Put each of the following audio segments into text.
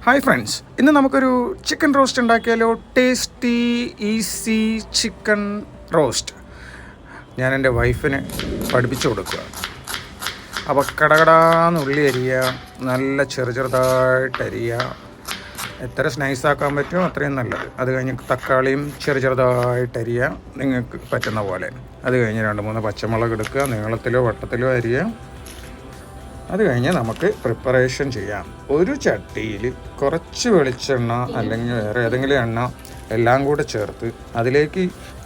Hi friends, ഇന്ന് നമുക്കൊരു chicken roast ഉണ്ടാക്കിയാലോ. ടേസ്റ്റി ഈസി ചിക്കൻ റോസ്റ്റ് ഞാൻ എൻ്റെ വൈഫിന് പഠിപ്പിച്ചു കൊടുക്കുക. അപ്പോൾ കടകടാന്ന് ഉള്ളി അരിയുക, നല്ല ചെറുതായിട്ട് അരിയുക, എത്ര സ്നൈസാക്കാൻ പറ്റുമോ അത്രയും നല്ലത്. അത് കഴിഞ്ഞ് തക്കാളിയും ചെറുതായിട്ട് അരിയുക, നിങ്ങൾക്ക് പറ്റുന്ന പോലെ. അത് കഴിഞ്ഞ് 2-3 പച്ചമുളക് എടുക്കുക, നീളത്തിലോ വട്ടത്തിലോ അരിയുക. അത് കഴിഞ്ഞ് നമുക്ക് പ്രിപ്പറേഷൻ ചെയ്യാം. ഒരു ചട്ടിയിൽ കുറച്ച് വെളിച്ചെണ്ണ അല്ലെങ്കിൽ വേറെ ഏതെങ്കിലും എണ്ണ എല്ലാം കൂടെ ചേർത്ത് അതിലേക്ക്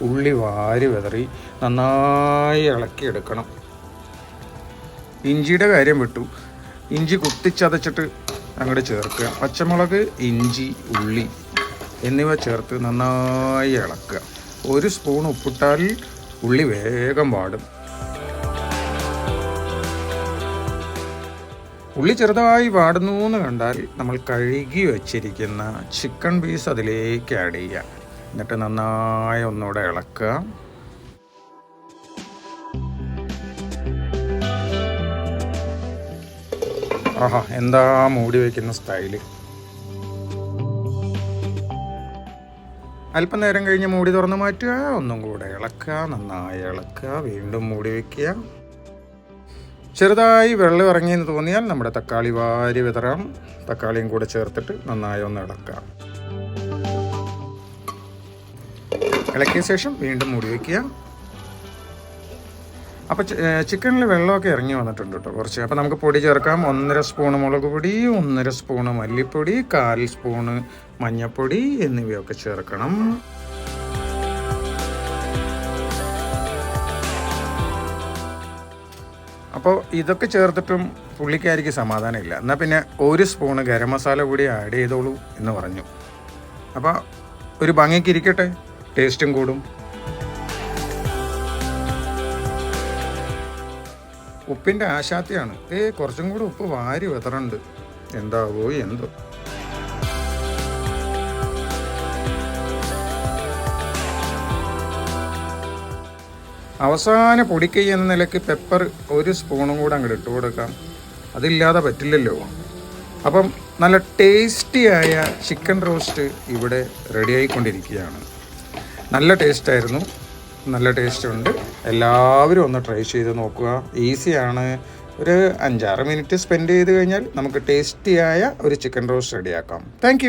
ഉള്ളി വാരി വിതറി നന്നായി ഇളക്കിയെടുക്കണം. ഇഞ്ചിയുടെ കാര്യം വിട്ടു, ഇഞ്ചി കുത്തിച്ചതച്ചിട്ട് അങ്ങോട്ട് ചേർക്കുക. പച്ചമുളക്, ഇഞ്ചി, ഉള്ളി എന്നിവ ചേർത്ത് നന്നായി ഇളക്കുക. 1 സ്പൂൺ ഉപ്പിട്ടാൽ ഉള്ളി വേഗം വാടും. ഉള്ളി ചെറുതായി വാടുന്നു എന്ന് കണ്ടാൽ നമ്മൾ കഴുകി വച്ചിരിക്കുന്ന ചിക്കൻ പീസ് അതിലേക്ക് ആഡ് ചെയ്യുക. എന്നിട്ട് നന്നായി ഒന്നുകൂടെ ഇളക്കുക. ആഹാ, എന്താ മൂടി വയ്ക്കുന്ന സ്റ്റൈല്. അല്പം നേരം കഴിഞ്ഞ് മൂടി തുറന്ന് മാറ്റുക, ഒന്നും കൂടെ ഇളക്കുക, നന്നായി ഇളക്കുക, വീണ്ടും മൂടി വയ്ക്കുക. ചെറുതായി വെള്ളം ഇറങ്ങിയെന്ന് തോന്നിയാൽ നമ്മുടെ തക്കാളി വാരി വിതറാം. തക്കാളിയും കൂടെ ചേർത്തിട്ട് നന്നായി ഒന്ന് ഇളക്കാം. ഇളക്കിയ ശേഷം വീണ്ടും മൂടി വയ്ക്കുക. അപ്പോൾ ചിക്കനിൽ വെള്ളമൊക്കെ ഇറങ്ങി വന്നിട്ടുണ്ട് കേട്ടോ കുറച്ച്. അപ്പോൾ നമുക്ക് പൊടി ചേർക്കാം. 1.5 സ്പൂണ് മുളക് പൊടി, 1.5 സ്പൂണ് മല്ലിപ്പൊടി, 1/4 സ്പൂണ് മഞ്ഞൾപ്പൊടി എന്നിവയൊക്കെ ചേർക്കണം. അപ്പോൾ ഇതൊക്കെ ചേർത്തിട്ടും പുള്ളിക്കാരിക്ക് സമാധാനമില്ല. എന്നാൽ പിന്നെ 1 സ്പൂണ് ഗരം മസാല കൂടി ആഡ് ചെയ്തോളൂ എന്ന് പറഞ്ഞു. അപ്പോൾ ഒരു ഭംഗിക്ക് ഇരിക്കട്ടെ, ടേസ്റ്റും കൂടും. ഉപ്പിൻ്റെ ആശാത്തിയാണ്. കുറച്ചും കൂടി ഉപ്പ് വാരി വിതറുണ്ട്. എന്താവോ എന്തോ. അവസാന പൊടിക്കൈ എന്ന നിലയ്ക്ക് പെപ്പർ 1 സ്പൂണും കൂടെ അങ്ങോട്ട് ഇട്ട് കൊടുക്കാം. അതില്ലാതെ പറ്റില്ലല്ലോ. അപ്പം നല്ല ടേസ്റ്റിയായ ചിക്കൻ റോസ്റ്റ് ഇവിടെ റെഡി ആയിക്കൊണ്ടിരിക്കുകയാണ്. നല്ല ടേസ്റ്റായിരുന്നു, നല്ല ടേസ്റ്റ് ഉണ്ട്. എല്ലാവരും ഒന്ന് ട്രൈ ചെയ്ത് നോക്കുക. ഈസിയാണ്. ഒരു 5-6 മിനിറ്റ് സ്പെൻഡ് ചെയ്ത് കഴിഞ്ഞാൽ നമുക്ക് ടേസ്റ്റിയായ ഒരു ചിക്കൻ റോസ്റ്റ് റെഡിയാക്കാം. താങ്ക്